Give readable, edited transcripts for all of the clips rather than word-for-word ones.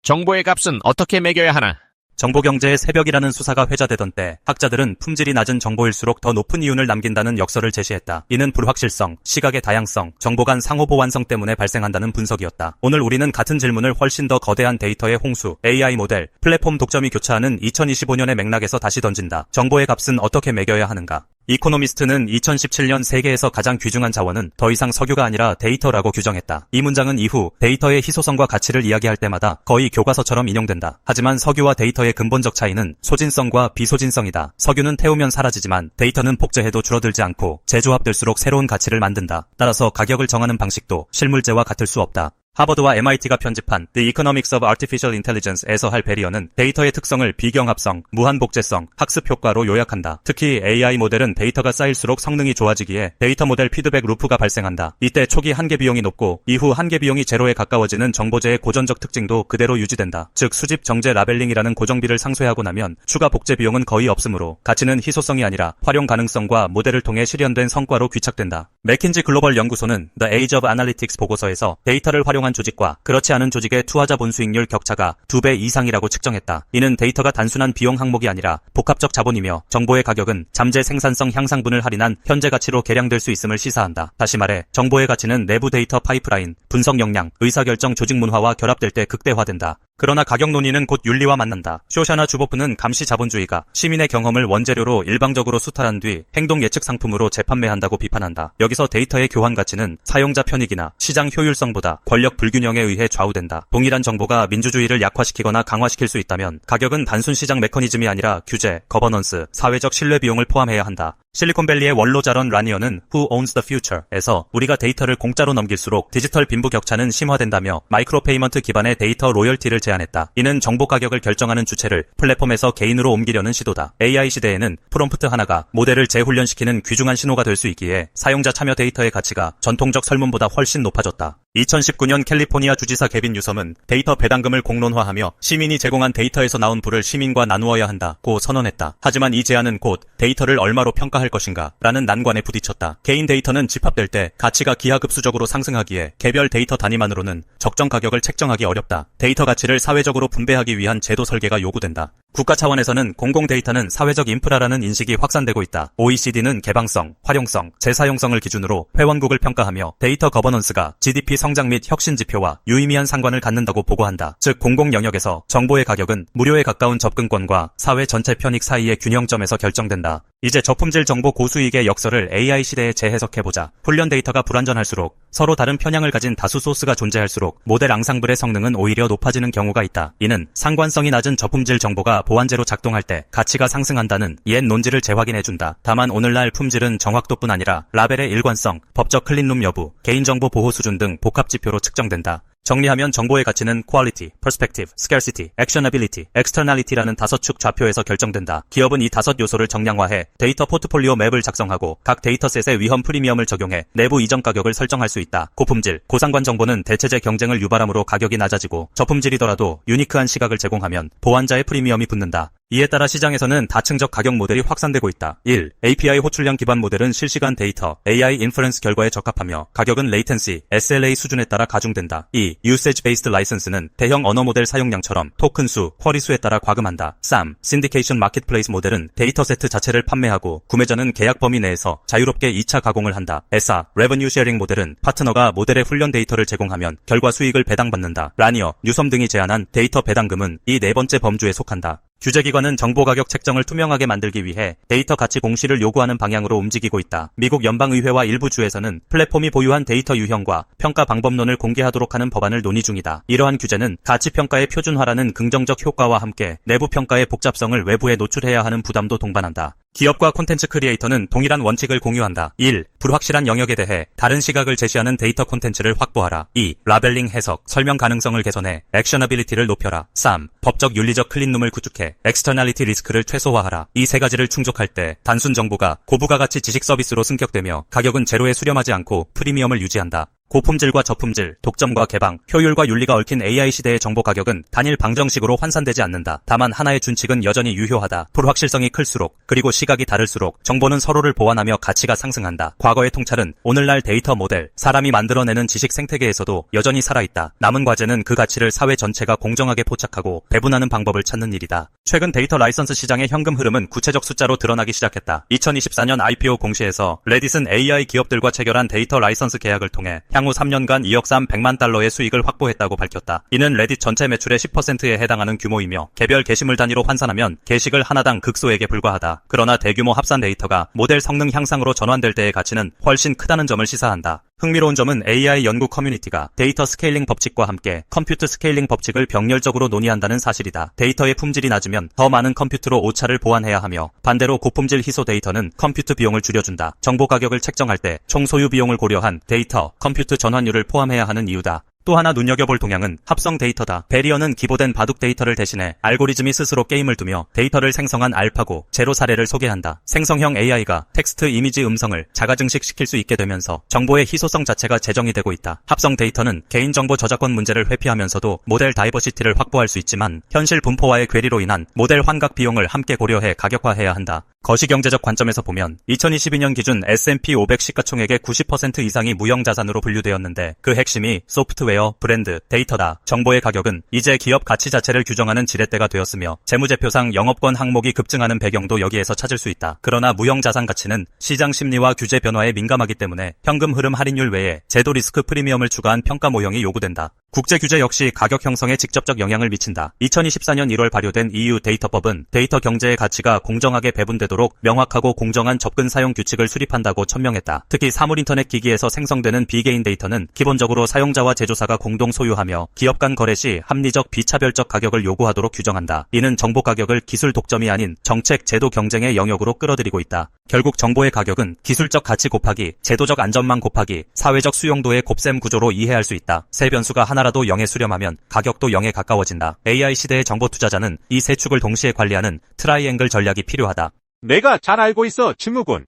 정보의 값은 어떻게 매겨야 하나? 정보경제의 새벽이라는 수사가 회자되던 때 학자들은 품질이 낮은 정보일수록 더 높은 이윤을 남긴다는 역설을 제시했다. 이는 불확실성, 시각의 다양성, 정보 간 상호보완성 때문에 발생한다는 분석이었다. 오늘 우리는 같은 질문을 훨씬 더 거대한 데이터의 홍수, AI 모델, 플랫폼 독점이 교차하는 2025년의 맥락에서 다시 던진다. 정보의 값은 어떻게 매겨야 하는가? 이코노미스트는 2017년 세계에서 가장 귀중한 자원은 더 이상 석유가 아니라 데이터라고 규정했다. 이 문장은 이후 데이터의 희소성과 가치를 이야기할 때마다 거의 교과서처럼 인용된다. 하지만 석유와 데이터의 근본적 차이는 소진성과 비소진성이다. 석유는 태우면 사라지지만 데이터는 복제해도 줄어들지 않고 재조합될수록 새로운 가치를 만든다. 따라서 가격을 정하는 방식도 실물제와 같을 수 없다. 하버드와 MIT가 편집한 The Economics of Artificial Intelligence에서 할 베리어는 데이터의 특성을 비경합성, 무한복제성, 학습 효과로 요약한다. 특히 AI 모델은 데이터가 쌓일수록 성능이 좋아지기에 데이터 모델 피드백 루프가 발생한다. 이때 초기 한계 비용이 높고 이후 한계 비용이 제로에 가까워지는 정보제의 고전적 특징도 그대로 유지된다. 즉 수집, 정제, 라벨링이라는 고정비를 상쇄하고 나면 추가 복제 비용은 거의 없으므로 가치는 희소성이 아니라 활용 가능성과 모델을 통해 실현된 성과로 귀착된다. 맥킨지 글로벌 연구소는 The Age of Analytics 보고서에서 데이터를 활용한 조직과 그렇지 않은 조직의 투하자 본수익률 격차가 2배 이상이라고 측정했다. 이는 데이터가 단순한 비용 항목이 아니라 복합적 자본이며 정보의 가격은 잠재 생산성 향상분을 할인한 현재 가치로 계량될 수 있음을 시사한다. 다시 말해 정보의 가치는 내부 데이터 파이프라인, 분석 역량, 의사결정 조직 문화와 결합될 때 극대화된다. 그러나 가격 논의는 곧 윤리와 만난다. 쇼샤나 주보프는 감시 자본주의가 시민의 경험을 원재료로 일방적으로 수탈한 뒤 행동 예측 상품으로 재판매한다고 비판한다. 여기서 데이터의 교환 가치는 사용자 편익이나 시장 효율성보다 권력 불균형에 의해 좌우된다. 동일한 정보가 민주주의를 약화시키거나 강화시킬 수 있다면 가격은 단순 시장 메커니즘이 아니라 규제, 거버넌스, 사회적 신뢰 비용을 포함해야 한다. 실리콘밸리의 원로자론 라니어는 Who Owns the Future에서 우리가 데이터를 공짜로 넘길수록 디지털 빈부격차는 심화된다며 마이크로 페이먼트 기반의 데이터 로열티를 제안했다. 이는 정보 가격을 결정하는 주체를 플랫폼에서 개인으로 옮기려는 시도다. AI 시대에는 프롬프트 하나가 모델을 재훈련시키는 귀중한 신호가 될 수 있기에 사용자 참여 데이터의 가치가 전통적 설문보다 훨씬 높아졌다. 2019년 캘리포니아 주지사 개빈 뉴섬은 데이터 배당금을 공론화하며 시민이 제공한 데이터에서 나온 부를 시민과 나누어야 한다고 선언했다. 하지만 이 제안은 곧 데이터를 얼마로 평가할 것인가 라는 난관에 부딪혔다. 개인 데이터는 집합될 때 가치가 기하급수적으로 상승하기에 개별 데이터 단위만으로는 적정 가격을 책정하기 어렵다. 데이터 가치를 사회적으로 분배하기 위한 제도 설계가 요구된다. 국가 차원에서는 공공 데이터는 사회적 인프라라는 인식이 확산되고 있다. OECD는 개방성, 활용성, 재사용성을 기준으로 회원국을 평가하며 데이터 거버넌스가 GDP 성장 및 혁신 지표와 유의미한 상관을 갖는다고 보고한다. 즉 공공 영역에서 정보의 가격은 무료에 가까운 접근권과 사회 전체 편익 사이의 균형점에서 결정된다. 이제 저품질 정보 고수익의 역설을 AI 시대에 재해석해보자. 훈련 데이터가 불완전할수록 서로 다른 편향을 가진 다수 소스가 존재할수록 모델 앙상블의 성능은 오히려 높아지는 경우가 있다. 이는 상관성이 낮은 저품질 정보가 보완제로 작동할 때 가치가 상승한다는 옛 논지를 재확인해준다. 다만 오늘날 품질은 정확도뿐 아니라 라벨의 일관성, 법적 클린룸 여부, 개인정보 보호 수준 등 복합지표로 측정된다. 정리하면 정보의 가치는 quality, perspective, scarcity, actionability, externality라는 5축 좌표에서 결정된다. 기업은 이 5 요소를 정량화해 데이터 포트폴리오 맵을 작성하고 각 데이터셋의 위험 프리미엄을 적용해 내부 이전 가격을 설정할 수 있다. 고품질, 고상관 정보는 대체제 경쟁을 유발하므로 가격이 낮아지고 저품질이더라도 유니크한 시각을 제공하면 보완자의 프리미엄이 붙는다. 이에 따라 시장에서는 다층적 가격 모델이 확산되고 있다. 1. API 호출량 기반 모델은 실시간 데이터, AI 인퍼런스 결과에 적합하며 가격은 레이텐시, SLA 수준에 따라 가중된다. 2. Usage Based License는 대형 언어 모델 사용량처럼 토큰 수, 쿼리 수에 따라 과금한다. 3. Syndication Marketplace 모델은 데이터 세트 자체를 판매하고 구매자는 계약 범위 내에서 자유롭게 2차 가공을 한다. 4. Revenue Sharing 모델은 파트너가 모델의 훈련 데이터를 제공하면 결과 수익을 배당받는다. 라니어, 뉴섬 등이 제안한 데이터 배당금은 이 네 번째 범주에 속한다. 규제기관은 정보 가격 책정을 투명하게 만들기 위해 데이터 가치 공시를 요구하는 방향으로 움직이고 있다. 미국 연방의회와 일부 주에서는 플랫폼이 보유한 데이터 유형과 평가 방법론을 공개하도록 하는 법안을 논의 중이다. 이러한 규제는 가치평가의 표준화라는 긍정적 효과와 함께 내부 평가의 복잡성을 외부에 노출해야 하는 부담도 동반한다. 기업과 콘텐츠 크리에이터는 동일한 원칙을 공유한다. 1. 불확실한 영역에 대해 다른 시각을 제시하는 데이터 콘텐츠를 확보하라. 2. 라벨링 해석, 설명 가능성을 개선해 액셔너빌리티를 높여라. 3. 법적 윤리적 클린룸을 구축해 엑스터널리티 리스크를 최소화하라. 이 세 가지를 충족할 때 단순 정보가 고부가가치 지식 서비스로 승격되며 가격은 제로에 수렴하지 않고 프리미엄을 유지한다. 고품질과 저품질, 독점과 개방, 효율과 윤리가 얽힌 AI 시대의 정보 가격은 단일 방정식으로 환산되지 않는다. 다만 하나의 준칙은 여전히 유효하다. 불확실성이 클수록, 그리고 시각이 다를수록 정보는 서로를 보완하며 가치가 상승한다. 과거의 통찰은 오늘날 데이터 모델, 사람이 만들어내는 지식 생태계에서도 여전히 살아있다. 남은 과제는 그 가치를 사회 전체가 공정하게 포착하고 배분하는 방법을 찾는 일이다. 최근 데이터 라이선스 시장의 현금 흐름은 구체적 숫자로 드러나기 시작했다. 2024년 IPO 공시에서 레딧은 AI 기업들과 체결한 데이터 라이선스 계약을 통해 향후 3년간 2억 300만 달러의 수익을 확보했다고 밝혔다. 이는 레딧 전체 매출의 10%에 해당하는 규모이며 개별 게시물 단위로 환산하면 게시글 하나당 극소액에 불과하다. 그러나 대규모 합산 데이터가 모델 성능 향상으로 전환될 때의 가치는 훨씬 크다는 점을 시사한다. 흥미로운 점은 AI 연구 커뮤니티가 데이터 스케일링 법칙과 함께 컴퓨트 스케일링 법칙을 병렬적으로 논의한다는 사실이다. 데이터의 품질이 낮으면 더 많은 컴퓨트로 오차를 보완해야 하며 반대로 고품질 희소 데이터는 컴퓨트 비용을 줄여준다. 정보 가격을 책정할 때 총 소유 비용을 고려한 데이터, 컴퓨트 전환율을 포함해야 하는 이유다. 또 하나 눈여겨볼 동향은 합성 데이터다. 베리어는 기보된 바둑 데이터를 대신해 알고리즘이 스스로 게임을 두며 데이터를 생성한 알파고, 제로 사례를 소개한다. 생성형 AI가 텍스트, 이미지, 음성을 자가증식시킬 수 있게 되면서 정보의 희소성 자체가 제정이 되고 있다. 합성 데이터는 개인정보 저작권 문제를 회피하면서도 모델 다이버시티를 확보할 수 있지만 현실 분포와의 괴리로 인한 모델 환각 비용을 함께 고려해 가격화해야 한다. 거시경제적 관점에서 보면 2022년 기준 S&P 500 시가총액의 90% 이상이 무형자산으로 분류되었는데 그 핵심이 소프트웨어, 브랜드, 데이터다. 정보의 가격은 이제 기업 가치 자체를 규정하는 지렛대가 되었으며 재무제표상 영업권 항목이 급증하는 배경도 여기에서 찾을 수 있다. 그러나 무형자산 가치는 시장 심리와 규제 변화에 민감하기 때문에 현금 흐름 할인율 외에 제도 리스크 프리미엄을 추가한 평가 모형이 요구된다. 국제 규제 역시 가격 형성에 직접적 영향을 미친다. 2024년 1월 발효된 EU 데이터법은 데이터 경제의 가치가 공정하게 배분되도록 명확하고 공정한 접근 사용 규칙을 수립한다고 천명했다. 특히 사물 인터넷 기기에서 생성되는 비개인 데이터는 기본적으로 사용자와 제조사가 공동 소유하며 기업 간 거래 시 합리적 비차별적 가격을 요구하도록 규정한다. 이는 정보 가격을 기술 독점이 아닌 정책 제도 경쟁의 영역으로 끌어들이고 있다. 결국 정보의 가격은 기술적 가치 곱하기 제도적 안전망 곱하기 사회적 수용도의 곱셈 구조로 이해할 수 있다. 세 변수가 하나라도 0에 수렴하면 가격도 0에 가까워진다. AI 시대의 정보 투자자는 이 세 축을 동시에 관리하는 트라이앵글 전략이 필요하다. 내가 잘 알고 있어, 증후군.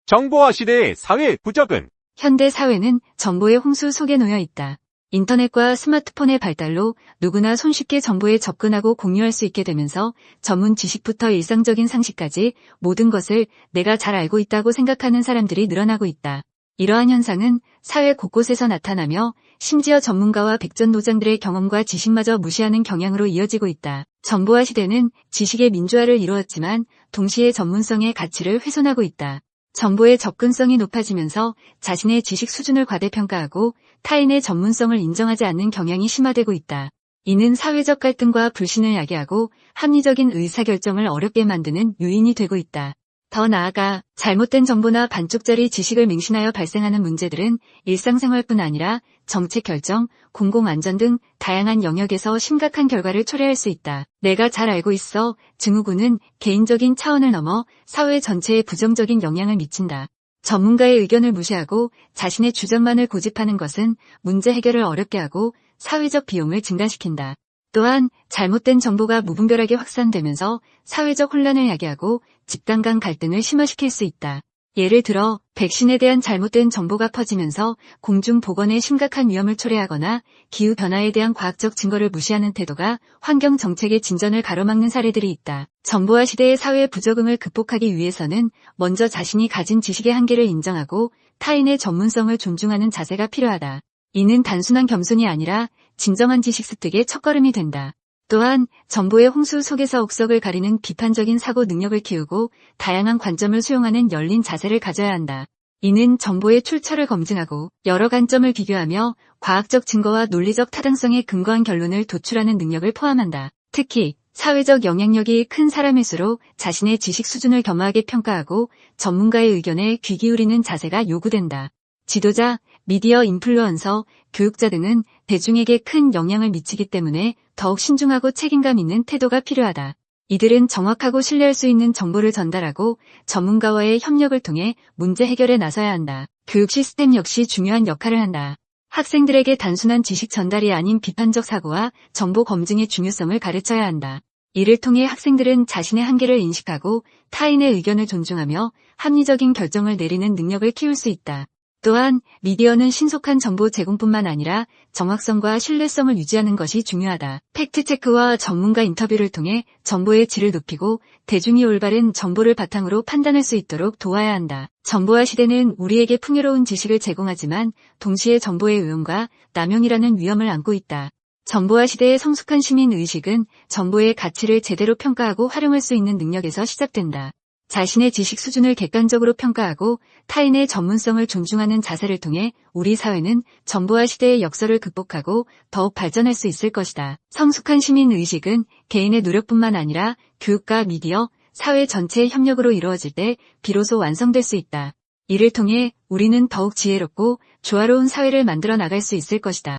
정보화 시대의 사회 부적은 현대 사회는 정보의 홍수 속에 놓여 있다. 인터넷과 스마트폰의 발달로 누구나 손쉽게 정보에 접근하고 공유할 수 있게 되면서 전문 지식부터 일상적인 상식까지 모든 것을 내가 잘 알고 있다고 생각하는 사람들이 늘어나고 있다. 이러한 현상은 사회 곳곳에서 나타나며 심지어 전문가와 백전노장들의 경험과 지식마저 무시하는 경향으로 이어지고 있다. 정보화 시대는 지식의 민주화를 이루었지만 동시에 전문성의 가치를 훼손하고 있다. 정보의 접근성이 높아지면서 자신의 지식 수준을 과대평가하고 타인의 전문성을 인정하지 않는 경향이 심화되고 있다. 이는 사회적 갈등과 불신을 야기하고 합리적인 의사결정을 어렵게 만드는 요인이 되고 있다. 더 나아가 잘못된 정보나 반쪽짜리 지식을 맹신하여 발생하는 문제들은 일상생활뿐 아니라 정책 결정, 공공안전 등 다양한 영역에서 심각한 결과를 초래할 수 있다. 내가 잘 알고 있어 증후군은 개인적인 차원을 넘어 사회 전체에 부정적인 영향을 미친다. 전문가의 의견을 무시하고 자신의 주장만을 고집하는 것은 문제 해결을 어렵게 하고 사회적 비용을 증가시킨다. 또한 잘못된 정보가 무분별하게 확산되면서 사회적 혼란을 야기하고 집단 간 갈등을 심화시킬 수 있다. 예를 들어 백신에 대한 잘못된 정보가 퍼지면서 공중보건에 심각한 위험을 초래하거나 기후변화에 대한 과학적 증거를 무시하는 태도가 환경정책의 진전을 가로막는 사례들이 있다. 정보화 시대의 사회 부적응을 극복하기 위해서는 먼저 자신이 가진 지식의 한계를 인정하고 타인의 전문성을 존중하는 자세가 필요하다. 이는 단순한 겸손이 아니라 진정한 지식 습득의 첫걸음이 된다. 또한 정보의 홍수 속에서 옥석을 가리는 비판적인 사고 능력을 키우고 다양한 관점을 수용하는 열린 자세를 가져야 한다. 이는 정보의 출처를 검증하고 여러 관점을 비교하며 과학적 증거와 논리적 타당성에 근거한 결론을 도출하는 능력을 포함한다. 특히 사회적 영향력이 큰 사람일수록 자신의 지식 수준을 겸허하게 평가하고 전문가의 의견에 귀 기울이는 자세가 요구된다. 지도자, 미디어 인플루언서, 교육자 등은 대중에게 큰 영향을 미치기 때문에 더욱 신중하고 책임감 있는 태도가 필요하다. 이들은 정확하고 신뢰할 수 있는 정보를 전달하고 전문가와의 협력을 통해 문제 해결에 나서야 한다. 교육 시스템 역시 중요한 역할을 한다. 학생들에게 단순한 지식 전달이 아닌 비판적 사고와 정보 검증의 중요성을 가르쳐야 한다. 이를 통해 학생들은 자신의 한계를 인식하고 타인의 의견을 존중하며 합리적인 결정을 내리는 능력을 키울 수 있다. 또한 미디어는 신속한 정보 제공뿐만 아니라 정확성과 신뢰성을 유지하는 것이 중요하다. 팩트체크와 전문가 인터뷰를 통해 정보의 질을 높이고 대중이 올바른 정보를 바탕으로 판단할 수 있도록 도와야 한다. 정보화 시대는 우리에게 풍요로운 지식을 제공하지만 동시에 정보의 오용과 남용이라는 위험을 안고 있다. 정보화 시대의 성숙한 시민 의식은 정보의 가치를 제대로 평가하고 활용할 수 있는 능력에서 시작된다. 자신의 지식 수준을 객관적으로 평가하고 타인의 전문성을 존중하는 자세를 통해 우리 사회는 정보화 시대의 역설을 극복하고 더욱 발전할 수 있을 것이다. 성숙한 시민 의식은 개인의 노력뿐만 아니라 교육과 미디어, 사회 전체의 협력으로 이루어질 때 비로소 완성될 수 있다. 이를 통해 우리는 더욱 지혜롭고 조화로운 사회를 만들어 나갈 수 있을 것이다.